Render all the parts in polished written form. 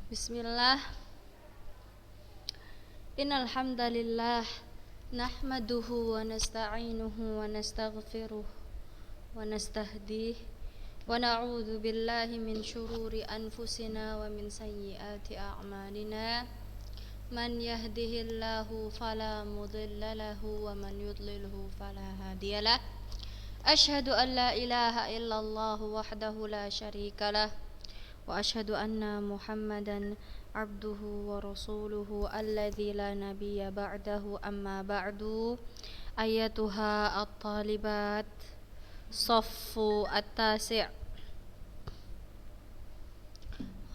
Bismillah. Innal hamdalillah nahmaduhu wa nasta'inuhu wa nastaghfiruh wa nastahdihi wa na'udzu billahi min syururi anfusina wa min sayyiati a'malina. Man yahdihillahu fala mudilla lahu wa man yudlilhu fala hadiyalah. Asyhadu an la ilaha illallah wahdahu la syarika lah wa asyhadu anna Muhammadan abduhu wa rasuluhu alladzi la nabiyya ba'dahu amma ba'du. Ayatuha at-talibat Saffu at-tasi'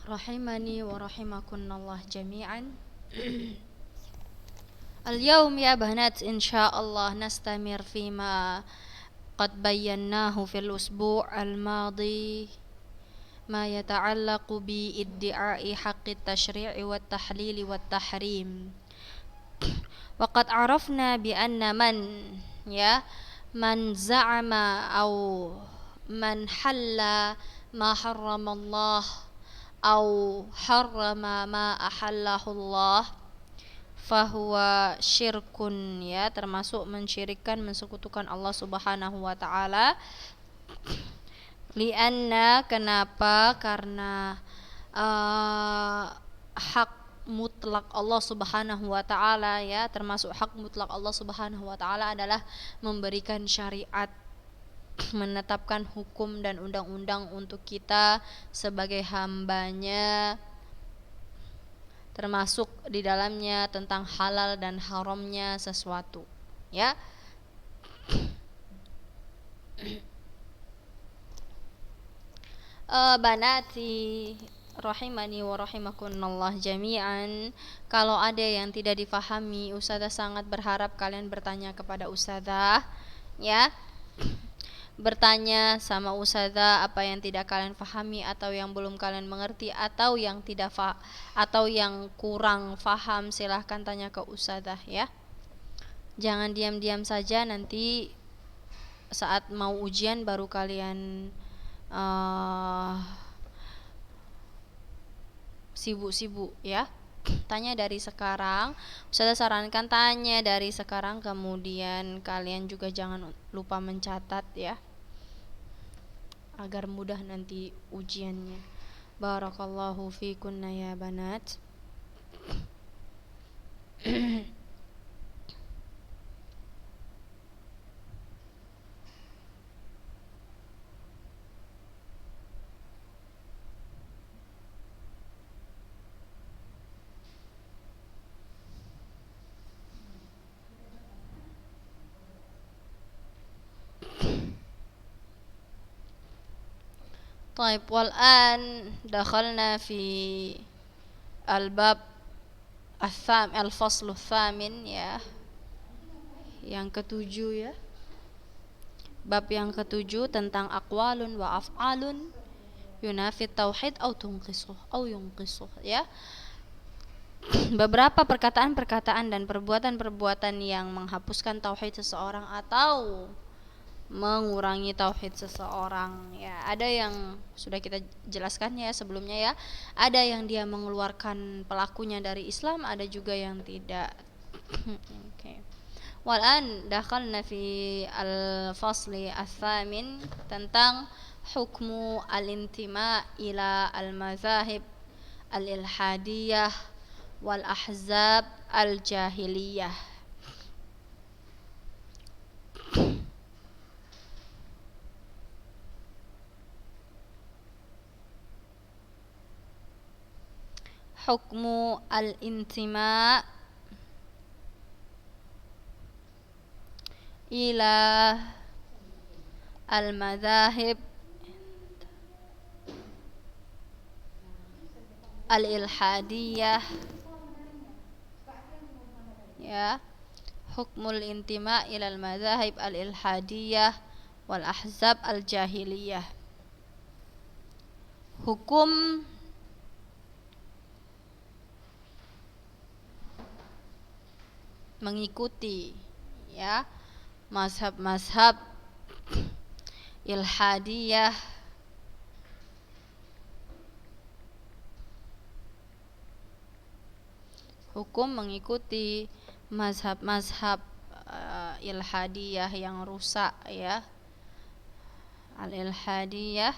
rahimani wa rahimakunallah jami'an. Al-yawm ya banat insyaallah nastamir fima qad bayyanahu fil usbu' al-madi ما يتعلق بادعاء حق التشريع والتحليل والتحريم. وقد عرفنا بأن من زعم أو من حل ما حرم الله أو حرم ما أحله الله فهو شرك, termasuk mensyirikkan, mensekutukan Allah Subhanahu wa taala. Lianna, kenapa? Karena hak mutlak Allah Subhanahu wa taala, termasuk hak mutlak Allah Subhanahu wa taala adalah memberikan syariat, menetapkan hukum dan undang-undang untuk kita sebagai hambanya, termasuk di dalamnya tentang halal dan haramnya sesuatu, Banati rahimani wa rahimakunallah jami'an. Kalau ada yang tidak difahami, Ustazah sangat berharap kalian bertanya kepada Ustazah, bertanya sama Ustazah apa yang tidak kalian fahami atau yang belum kalian mengerti atau yang atau yang kurang faham, silahkan tanya ke Ustazah, Jangan diam-diam saja, nanti saat mau ujian baru kalian sibuk-sibuk, Tanya dari sekarang. Ustazah sarankan tanya dari sekarang, kemudian kalian juga jangan lupa mencatat, agar mudah nanti ujiannya. Barakallahu fikunna ya banat. طيب, والآن دخلنا في الباب الفصل الثامن, yang ketujuh, bab yang ketujuh tentang aqwalun wa af'alun yunafit tauhid au tunqisuh au yunqisuh, beberapa perkataan-perkataan dan perbuatan-perbuatan yang menghapuskan tauhid seseorang atau mengurangi tauhid seseorang, Ada yang sudah kita jelaskan sebelumnya, Ada yang dia mengeluarkan pelakunya dari Islam, ada juga yang tidak. Walan dakhalna fi al-fasli ats-tsamin tentang hukmu al-intima ila al-mazahib al-ilhadiyah wal ahzab al-jahiliyah. Hukmu al-intima ila al-madhahib al-ilhadiyah, hukmul intima ila al-madhahib al-ilhadiyah wal ahzab al-jahiliyah. Hukum mengikuti, mazhab-mazhab ilhadiyah Hukum mengikuti mazhab-mazhab ilhadiyah yang rusak ya. Al-ilhadiyah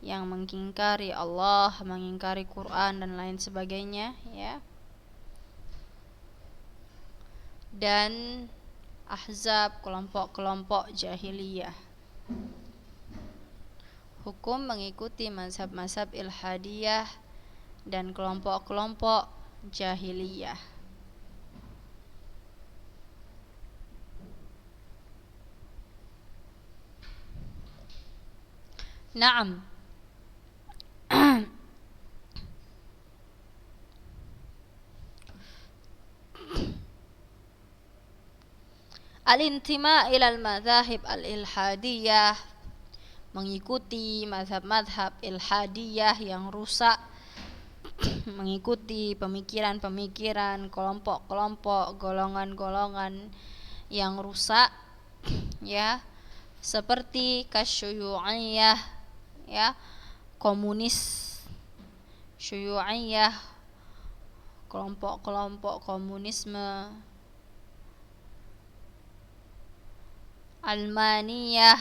yang mengingkari Allah, mengingkari Quran dan lain sebagainya ya. Dan ahzab, kelompok-kelompok jahiliyah. Hukum mengikuti mazhab-mazhab ilhadiyah dan kelompok-kelompok jahiliyah. Naam. Al-intima ila al-madhahib al-ilhadiyah, mengikuti mazhab-mazhab ilhadiyah yang rusak, mengikuti pemikiran-pemikiran kelompok-kelompok, golongan-golongan yang rusak ya, seperti kasyuyu'iyah ya, komunis, syuyu'iyah, kelompok-kelompok komunisme, almaniyah,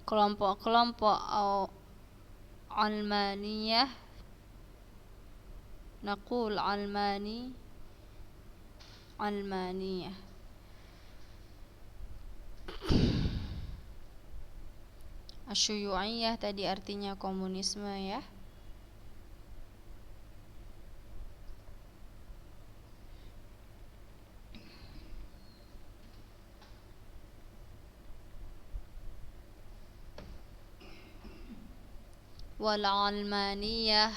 kelompok-kelompok almaniyah, naqul almaniyah. Asyuyu'iyah tadi artinya komunisme ya. Wal almaniyah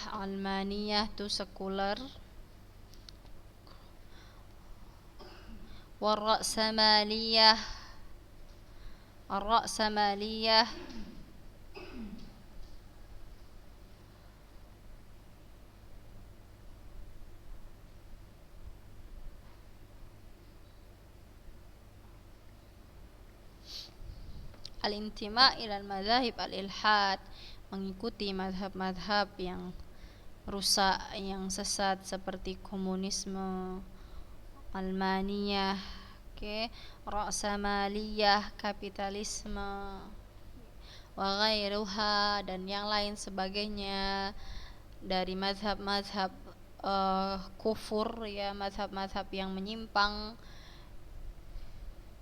tu sekuler. Wal ra'samaliyah, ar-ra'samaliyah al-intima ila al-madhahib al-ilhad, mengikuti madhab-madhab yang rusak, yang sesat seperti komunisme, almaniyah, ra'samaliyah, kapitalisme, wa ghairuha dan yang lain sebagainya dari madhab-madhab kufur ya, madhab-madhab yang menyimpang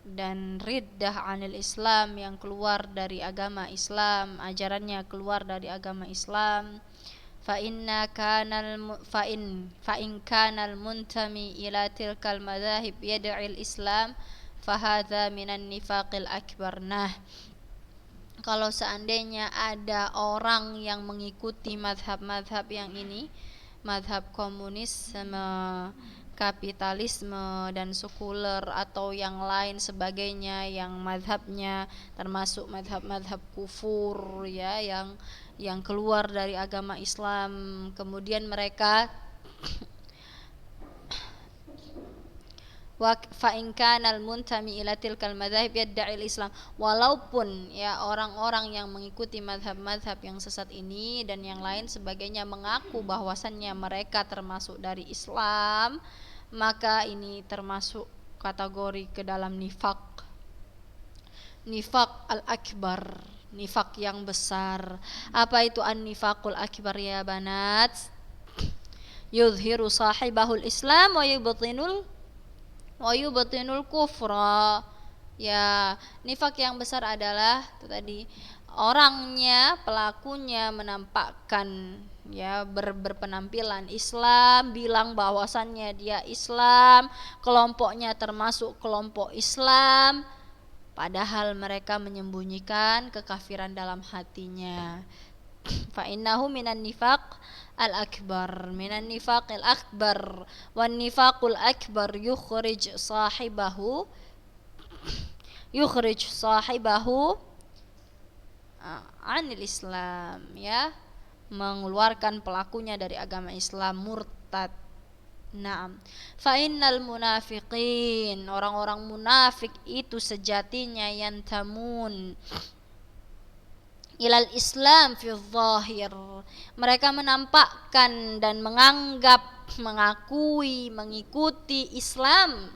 dan riddah anil Islam, yang keluar dari agama Islam, ajarannya keluar dari agama Islam. Fa in kanal muntami ila tilkal madhahib yad'i al-Islam fa hadza minan nifaqil akbar. Nah, kalau seandainya ada orang yang mengikuti madhab-madhab yang ini, madhab komunisme, kapitalisme dan sekuler atau yang lain sebagainya, yang madhabnya termasuk madhab-madhab kufur ya, yang keluar dari agama Islam, kemudian mereka fa in kanal muntami ila tilkal madzahib yad'i al-Islam, walaupun ya orang-orang yang mengikuti mazhab-mazhab yang sesat ini dan yang lain sebagainya mengaku bahwasannya mereka termasuk dari Islam, maka ini termasuk kategori ke dalam nifaq al-akbar, nifaq yang besar. Apa itu an-nifaqul akbar ya banat? Yudhiru sahibahul Islam wa yubtinul kufra. Ya, nifak yang besar adalah itu tadi, orangnya, pelakunya menampakkan ya berpenampilan Islam, bilang bahwasannya dia Islam, kelompoknya termasuk kelompok Islam, padahal mereka menyembunyikan kekafiran dalam hatinya. Fa innahu minan nifaq al-akbar, minan nifaq al-akbar, wan nifaqul akbar yukhrij sahibahu anil Islam ya, mengeluarkan pelakunya dari agama Islam, murtad Naam. Fa innal munafiqin, orang-orang munafik itu sejatinya yantamun ilal Islam fi zahir. Mereka menampakkan dan menganggap, mengakui, mengikuti Islam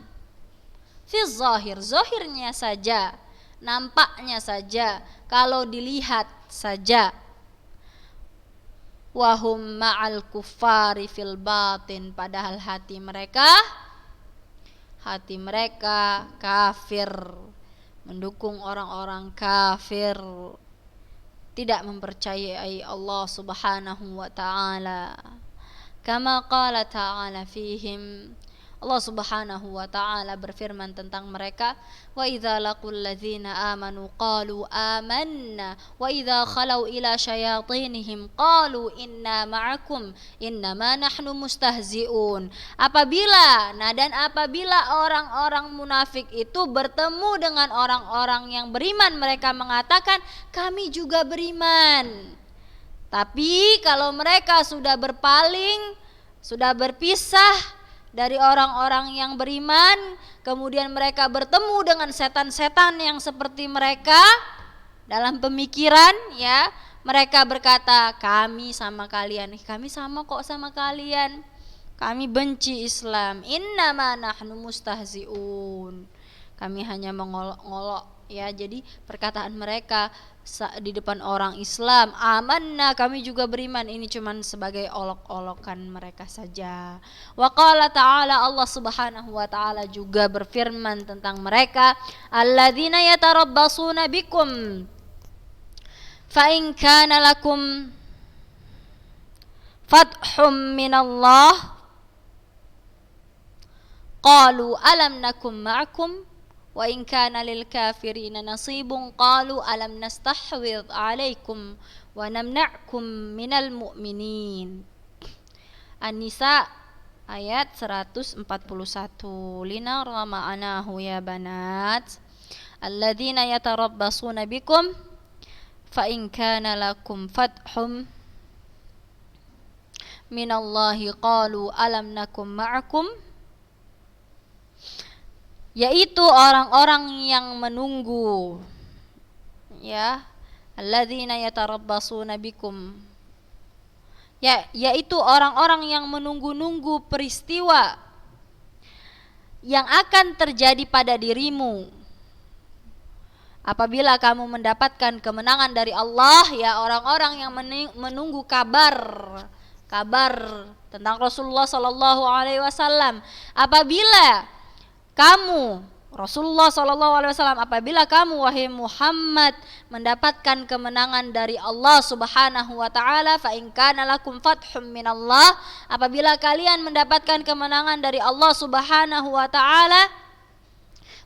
fi zahir, zahirnya saja, nampaknya saja, kalau dilihat saja. Wahum ma'al kuffari fil batin, padahal hati mereka kafir, mendukung orang-orang kafir, tidak mempercayai Allah Subhanahu wa taala. Kama qala ta'ala fihim, Allah Subhanahu wa taala berfirman tentang mereka, wa idza laqul ladzina amanu qalu amanna wa idza khalau ila syayatinihim qalu inna ma'akum innama nahnu mustahzi'un. Apabila orang-orang munafik itu bertemu dengan orang-orang yang beriman, mereka mengatakan kami juga beriman. Tapi kalau mereka sudah berpaling, sudah berpisah dari orang-orang yang beriman, kemudian mereka bertemu dengan setan-setan yang seperti mereka dalam pemikiran, ya, mereka berkata, kami sama kalian, kami sama kok sama kalian, kami benci Islam, innama nahnu mustahzi'un, kami hanya mengolok-olok, ya. Jadi perkataan mereka di depan orang Islam, amanna, kami juga beriman, ini cuman sebagai olok-olokan mereka saja. Wa qala ta'ala, Allah Subhanahu wa taala juga berfirman tentang mereka, alladzina yatarabbasuna bikum fa in kana lakum fathum minallah qalu alam nakum ma'akum wa in kana lil kafirina nasibun qalu alam nastahwidh 'alaikum wa namna'kum minal mu'minin. An-Nisa ayat 141. Linara ma'anahu ya banat alladzina yatarabbasuna bikum fa in kana lakum fathum minallahi qalu alam nakum ma'akum, yaitu orang-orang yang menunggu, ya, alladzina yatarabbasuna bikum, ya, yaitu orang-orang yang menunggu-nunggu peristiwa yang akan terjadi pada dirimu apabila kamu mendapatkan kemenangan dari Allah, ya, orang-orang yang menunggu kabar tentang Rasulullah sallallahu alaihi wasallam. Apabila kamu, Rasulullah sallallahu alaihi wasallam, apabila kamu wahai Muhammad mendapatkan kemenangan dari Allah Subhanahu wa taala, fa in kana lakum fathum minallah, apabila kalian mendapatkan kemenangan dari Allah Subhanahu wa taala,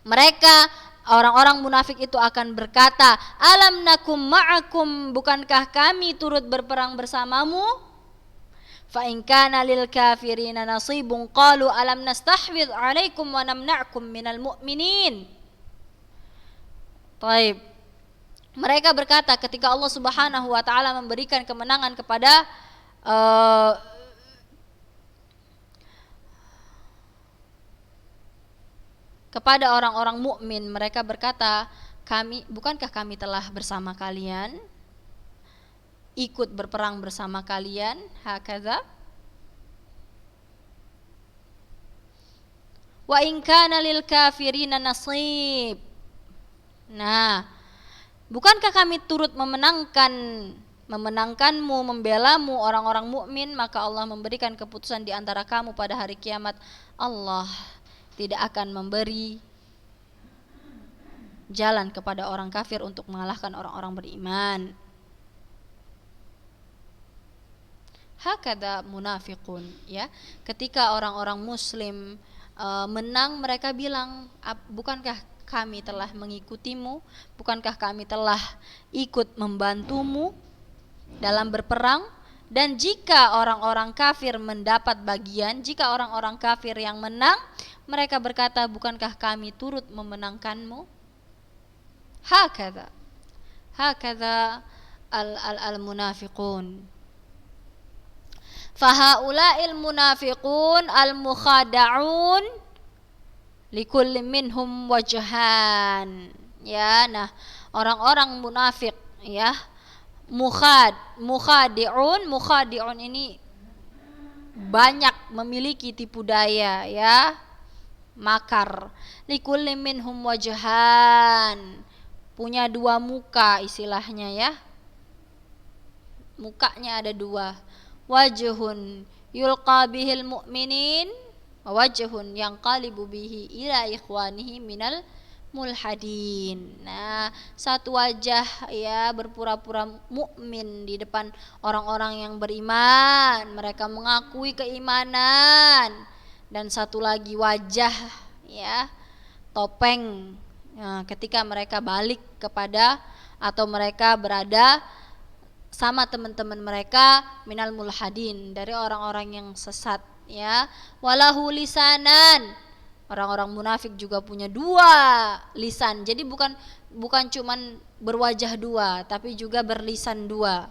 mereka orang-orang munafik itu akan berkata, alam nakum ma'akum, bukankah kami turut berperang bersamamu? Fa in kana lil kafirina nasibun qalu alam nastahwidh 'alaikum wa namna'kum minal mu'minin. Baik. Mereka berkata ketika Allah Subhanahu wa taala memberikan kemenangan kepada orang-orang mukmin, mereka berkata, bukankah kami telah bersama kalian, ikut berperang bersama kalian, hakaza. Wa in kana lil kafirina nasib. Nah, bukankah kami turut memenangkanmu, membelamu orang-orang mukmin, maka Allah memberikan keputusan di antara kamu pada hari kiamat. Allah tidak akan memberi jalan kepada orang kafir untuk mengalahkan orang-orang beriman. Hakada munafiqun, ya. Ketika orang-orang muslim menang, mereka bilang, bukankah kami telah mengikutimu, bukankah kami telah ikut membantumu dalam berperang? Dan jika orang-orang kafir mendapat bagian, jika orang-orang kafir yang menang, mereka berkata, bukankah kami turut memenangkanmu? Hakada al-munafiqun. Fahaula'il munafiqun al-mukhada'un likulli minhum wajhan. Ya, nah, orang-orang munafik ya, mukhadi'un ini banyak memiliki tipu daya ya, makar. Likulli minhum wajhan, punya dua muka istilahnya ya, mukanya ada dua. Wajhun yulqa bihil mu'minin, wajhun yang qalibu bihi ila ikhwanihi minal mulhadin. Nah, satu wajah ya berpura-pura mukmin di depan orang-orang yang beriman, mereka mengakui keimanan, dan satu lagi wajah ya, topeng. Nah, ketika mereka balik kepada atau mereka berada sama teman-teman mereka minal mulhadin, dari orang-orang yang sesat ya. Walahu lisanan, orang-orang munafik juga punya dua lisan. Jadi bukan cuman berwajah dua, tapi juga berlisan dua.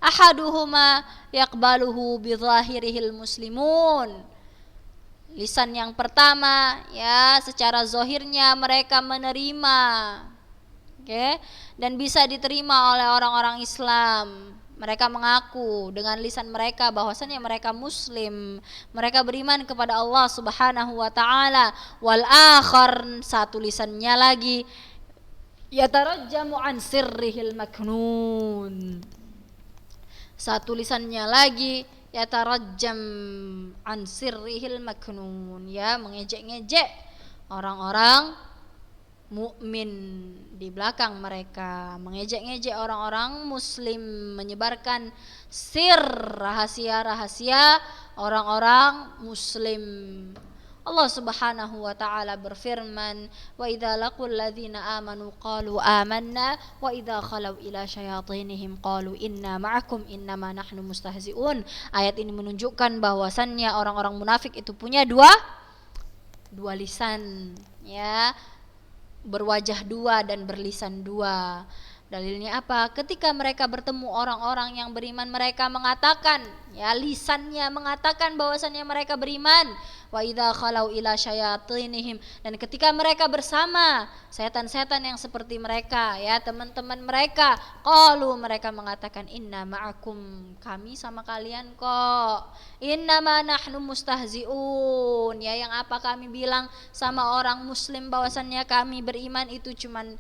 Ahaduhuma yaqbaluhu bidhahirihil muslimun, lisan yang pertama ya, secara zahirnya mereka menerima, dan bisa diterima oleh orang-orang Islam. Mereka mengaku dengan lisan mereka bahwasannya mereka muslim, mereka beriman kepada Allah Subhanahu wa taala. Wal akhar, satu lisannya lagi, yatarajjamu an sirrihil maknun, satu lisannya lagi yatarajjam an sirrihil maknun, ya, mengejek-ngejek orang-orang mukmin di belakang mereka, mengejek-ngejek orang-orang muslim, menyebarkan sir, rahasia-rahasia orang-orang muslim. Allah Subhanahu wa taala berfirman, wa idza laqul ladzina amanu qalu amanna wa idza khalau ila syayatinihim qalu inna ma'akum innama nahnu mustahzi'un. Ayat ini menunjukkan bahwasannya orang-orang munafik itu punya dua lisan ya, berwajah dua dan berlisan dua. Dalilnya apa? Ketika mereka bertemu orang-orang yang beriman, mereka mengatakan, ya, lisannya mengatakan bahwasannya mereka beriman. Wa idza khalau ila syayatinihim, dan ketika mereka bersama setan-setan yang seperti mereka, ya, teman-teman mereka, qalu, mereka mengatakan, inna ma'akum, kami sama kalian kok. Innama nahnu mustahzi'un, ya, yang apa kami bilang sama orang muslim bahwasannya kami beriman itu cuman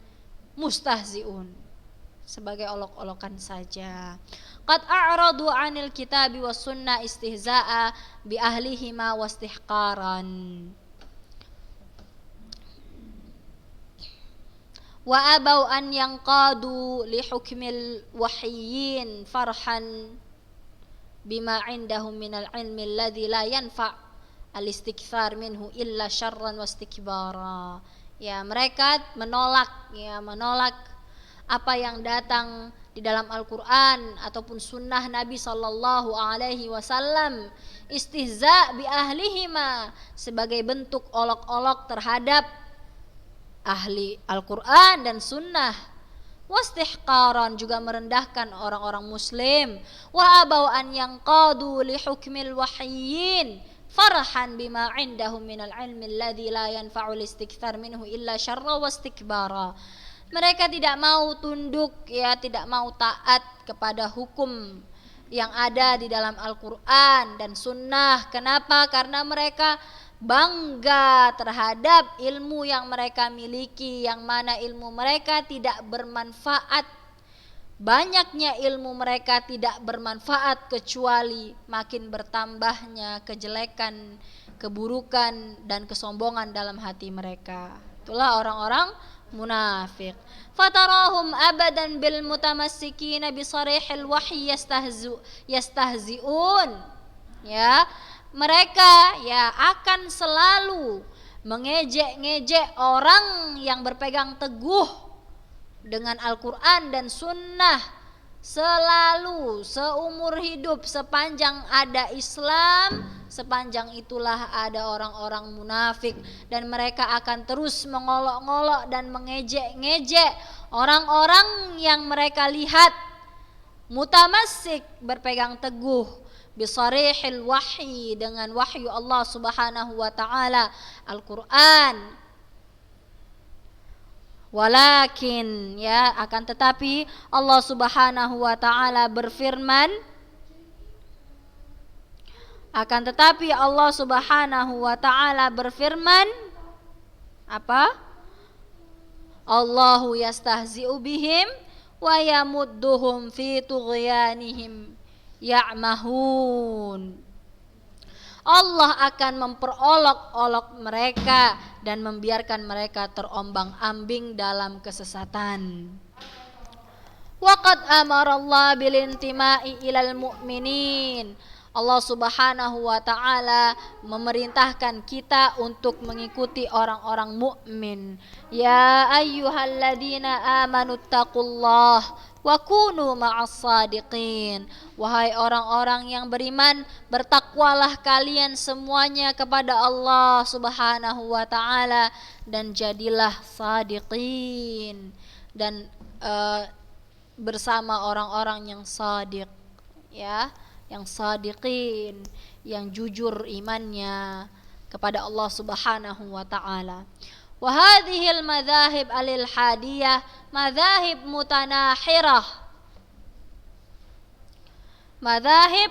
mustahzi'un, sebagai olok-olokan saja. Qad a'radu 'anil kitabi was sunnah istihza'a bi ahlihima wastihqaran. Wa abau an yanqadu li hukmil wahiyyin farhan bima 'indahum minal ilmi alladhi la yanfa' al-istikthar minhu illa syarran wastikbara. Ya, mereka menolak apa yang datang di dalam Al-Quran ataupun sunnah Nabi Sallallahu Alaihi Wasallam, istihza bi ahlihima, sebagai bentuk olok-olok terhadap ahli Al-Quran dan sunnah. Wastihqaran, juga merendahkan orang-orang muslim. Wa abau an yanqadu li hukmil wahyin farhan bima indahum minal ilmi alladhi la yanfa'ul istikthar minhu illa syarra wastikbara. Mereka tidak mau tunduk, ya, tidak mau taat kepada hukum yang ada di dalam Al-Quran dan sunnah. Kenapa? Karena mereka bangga terhadap ilmu yang mereka miliki, yang mana ilmu mereka tidak bermanfaat. Banyaknya ilmu mereka tidak bermanfaat, kecuali makin bertambahnya kejelekan, keburukan, dan kesombongan dalam hati mereka. Itulah orang-orang munafik. Fatarahum abadan bil mutamassikina bi sarihil wahyi yastahzi'un. Ya, mereka ya akan selalu mengejek-ngejek orang yang berpegang teguh dengan Al-Quran dan sunnah, selalu seumur hidup, sepanjang ada Islam, sepanjang itulah ada orang-orang munafik, dan mereka akan terus mengolok-ngolok dan mengejek-ngejek orang-orang yang mereka lihat Mutamassik, berpegang teguh, bisarihil wahyi, dengan wahyu Allah Subhanahu wa taala, Al-Qur'an. Walakin, ya, akan tetapi Allah Subhanahu wa taala berfirman, akan tetapi Allah Subhanahu wa taala berfirman apa? Allahu yastahzi'u bihim wa yamudduhum fi tughyanihim ya'mahun. Allah akan memperolok-olok mereka dan membiarkan mereka terombang-ambing dalam kesesatan. Waqad amara Allah bil intima'i ilal mu'minin. Allah Subhanahu wa taala memerintahkan kita untuk mengikuti orang-orang mukmin. Ya ayyuhalladzina amanu taqullah wa kunu ma'as sadiqin. Wahai orang-orang yang beriman, bertakwalah kalian semuanya kepada Allah Subhanahu wa taala dan jadilah sadiqin, dan bersama orang-orang yang sadiq, ya, yang sadiqin, yang jujur imannya kepada Allah Subhanahu wa taala. Wa hadhil madzahib al-hadiyah madzahib mutanahirah. Madzahib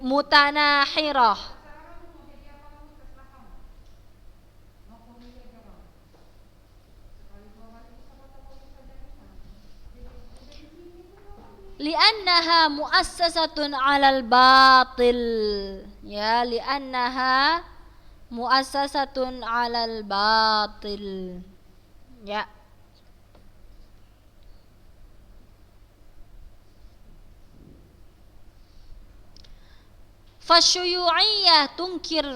mutanahirah. Li'annaha muassasatun 'alal batil. Ya, li'annaha muassasatun 'alal batil. Ya. Fasyuyu'iyah tunkir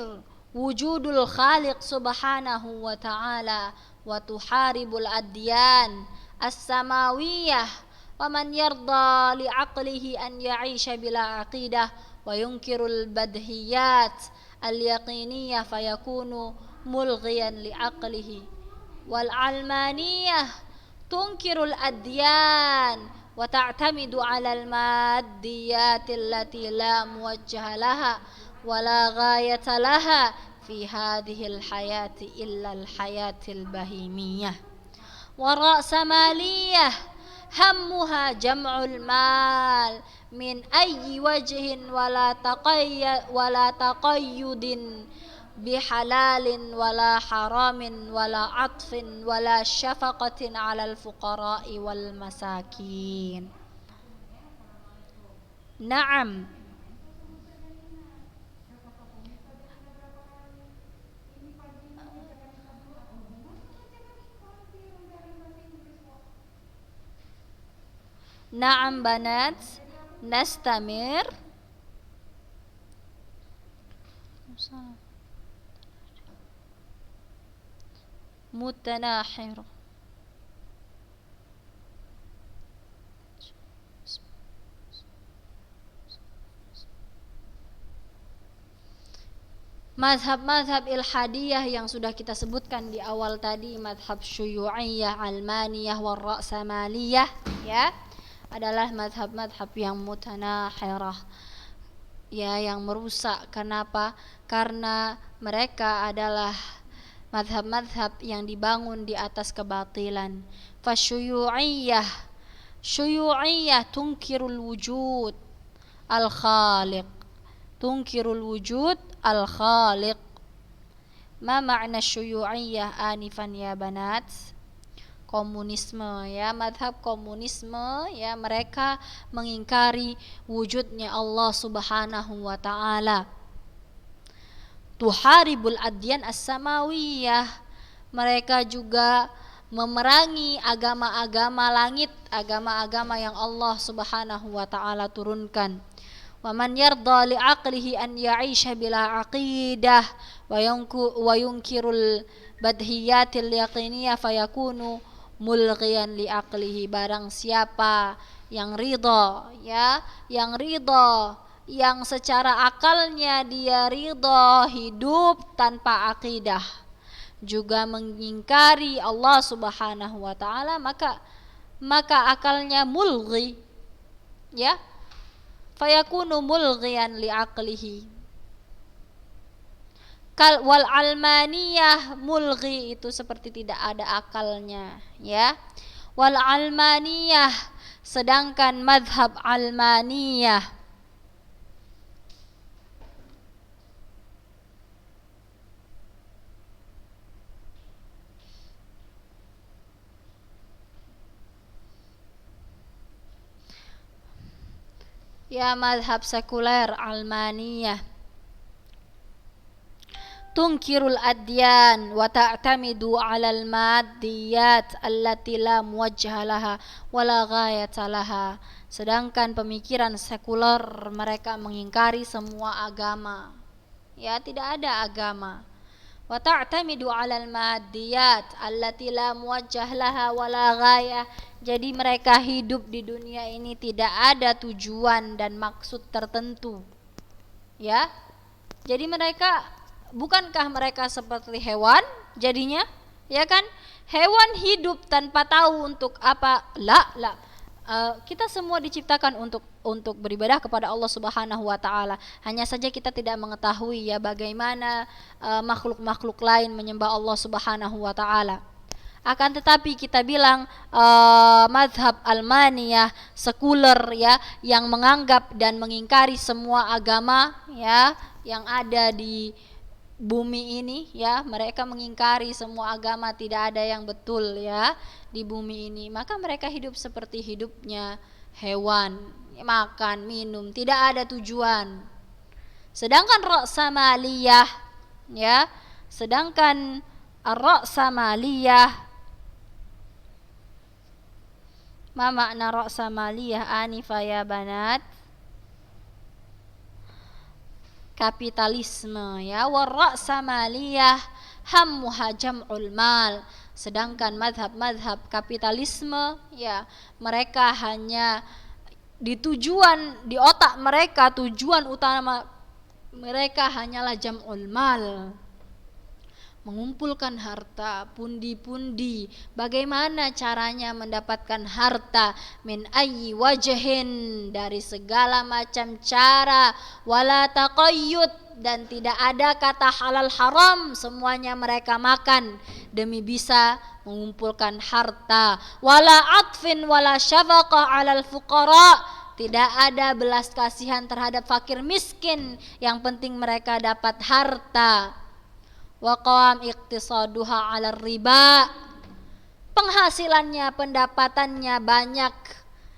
wujudul khaliq subhanahu wa ta'ala wa tuharibul adyan as-samawiyah wa man yarda li'aqlihi an ya'isha bila aqidah wa yunkirul badhiyat al-yaqiniyah fayakunu mulghiyan li'aqlihi wal almaniyah tunkirul adyan wa ta'tamidu 'alal maddiyati allati la muwajjaha laha wa la ghayata laha fi hadhil hayati illa al hayatil bahimiyah wa ra'samaliyah hammuha jam'ul mal min ayyi wajhin wala taqayyudin bihalalin wala haramin wala atfin wala syafaqatin 'alal fuqara'i wal masakin. Naam. Naam banat, nastamir. Mutanahir. Mazhab-mazhab ilhadiyah yang sudah kita sebutkan di awal tadi, mazhab syuyu'iyah, almaniyah, warra'samaliyah, ya, adalah mazhab-mazhab yang mutanahirah, ya, yang merusak. Kenapa? Karena mereka adalah mazhab-mazhab yang dibangun di atas kebatilan. Fasyuyu'iyah, syuyu'iyah tunkirul wujud al-khaliq, tunkirul wujud al-khaliq. Ma ma'na syuyu'iyah anifan ya banat? Komunisme, ya, mazhab komunisme, ya, mereka mengingkari wujudnya Allah Subhanahu wa taala. Tuharibul adyan as-samawiyah, mereka juga memerangi agama-agama langit, agama-agama yang Allah Subhanahu wa taala turunkan. Wa man yarda li aqlihi an ya'isha bila aqidah wa yunkirul badhiyatil yaqiniyah fayakunu mulghiyan li aqlihi. Barang siapa yang ridha, ya, yang ridha, yang secara akalnya dia ridha hidup tanpa akidah, juga mengingkari Allah Subhanahu wa taala, maka akalnya mulghi, ya, fayakunu mulghiyan li'aqlihi. Wal almaniyah, mulghi itu seperti tidak ada akalnya, ya. Wal almaniyah, sedangkan madhab almaniyah ya, madhab sekuler almaniyah, tunkirul adyan wa ta'tamidu 'alal maddiyat allati la muwajjaha laha wa la ghayata laha. Sedangkan pemikiran sekuler mereka mengingkari semua agama. Ya, tidak ada agama. Wa ta'tamidu 'alal maddiyat allati la muwajjah laha wa la ghayah. Jadi mereka hidup di dunia ini tidak ada tujuan dan maksud tertentu. Ya. Jadi mereka, bukankah mereka seperti hewan jadinya? Ya kan? Hewan hidup tanpa tahu untuk apa? Kita semua diciptakan untuk beribadah kepada Allah Subhanahu wa taala. Hanya saja kita tidak mengetahui ya bagaimana makhluk-makhluk lain menyembah Allah Subhanahu wa taala. Akan tetapi kita bilang madhab almaniyah, sekuler ya, yang menganggap dan mengingkari semua agama ya yang ada di bumi ini ya, mereka mengingkari semua agama, tidak ada yang betul ya di bumi ini. Maka mereka hidup seperti hidupnya hewan, makan, minum, tidak ada tujuan. Sedangkan ra'samaliyah ya, sedangkan ar-ra'samaliyah, ma makna ra'samaliyah anifa ya banat? Kapitalisme ya, war-ra'samaliyah hammuha jam'ul mal. Sedangkan madhab kapitalisme ya, mereka hanya di otak mereka tujuan utama mereka hanyalah jam'ul mal, mengumpulkan harta, pundi-pundi. Bagaimana caranya mendapatkan harta? Min ayyi wajhin, dari segala macam cara. Wala taqayyud, dan tidak ada kata halal haram, semuanya mereka makan demi bisa mengumpulkan harta. Wala atfin wala syafaqah 'alal fuqara, tidak ada belas kasihan terhadap fakir miskin, yang penting mereka dapat harta. Wa qawam iqtisaduha 'ala riba, penghasilannya, pendapatannya banyak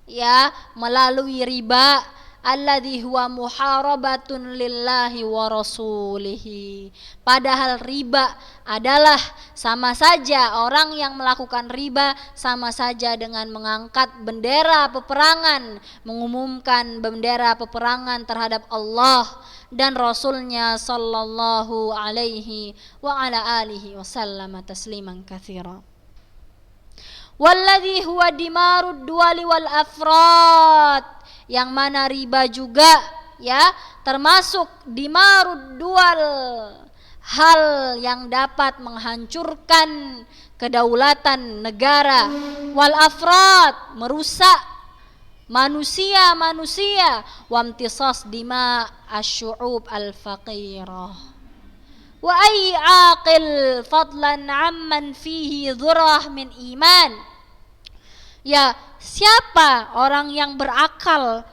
ya melalui riba. Alladzi huwa muharabatun lillahi wa rasulihi, padahal riba adalah sama saja, orang yang melakukan riba sama saja dengan mengangkat bendera peperangan, mengumumkan bendera peperangan terhadap Allah dan Rasulnya sallallahu alaihi wa ala alihi wasallam tasliman katsira. Walladzi huwa dimarud duwali wal afrad, yang mana riba juga ya termasuk dimarud dual, hal yang dapat menghancurkan kedaulatan negara, wal afrad, merusak manusia, wamtisas dima asy'ub al-faqirah. Wa ayy aqil fadlan amman fihi dhurah min iman, ya siapa orang yang berakal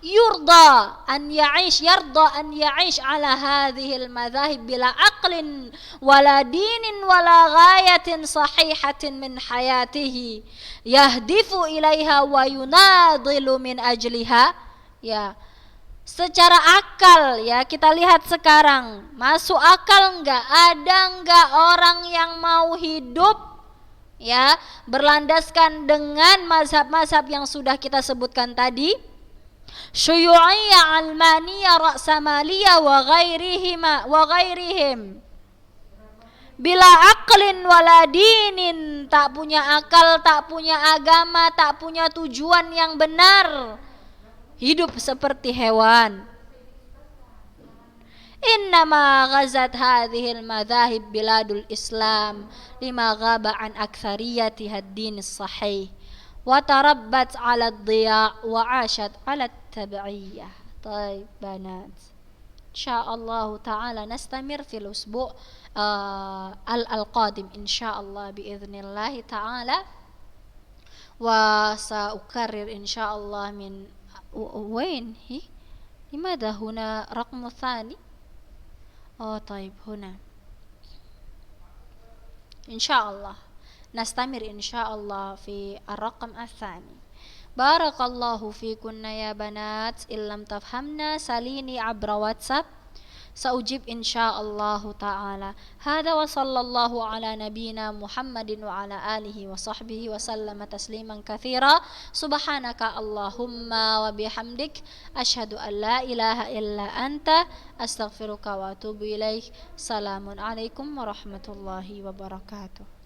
yarda an ya'ish ala hadhihi al-madhahib bila aqlin wala dinin wala ghayatin sahihatin min hayatihi yahdifu ilaiha wa yunadilu min ajliha. Ya, secara akal ya, kita lihat sekarang, masuk akal enggak? Ada enggak orang yang mau hidup ya berlandaskan dengan mazhab-mazhab yang sudah kita sebutkan tadi, syuyu'iyah, almaniyah, ra'samaliyah wa ghairihim, bila aqlin wala dinin, tak punya akal, tak punya agama, tak punya tujuan yang benar, hidup seperti hewan. Innama ghazat hadhil madhahib biladul Islam lima ghaba an aktsariyati ad-din sahih وتربت على الضياع وعاشت على التبعية. طيب بنات، إن شاء الله تعالى نستمر في الأسبوع القادم إن شاء الله بإذن الله تعالى، وسأكرر إن شاء الله من وين هي؟ لماذا هنا رقم ثاني؟ طيب هنا إن شاء الله نستمر إن شاء الله في الرقم الثاني. بارك الله فيكن يا بنات. إن لم تفهمنا سليني عبر واتساب، سأجيب إن شاء الله تعالى. هذا وصلى الله على نبينا محمد وعلى آله وصحبه وسلم تسليما كثيرا. سبحانك اللهم وبحمدك، أشهد أن لا إله إلا أنت، أستغفرك وأتوب إليك. سلام عليكم ورحمة الله وبركاته.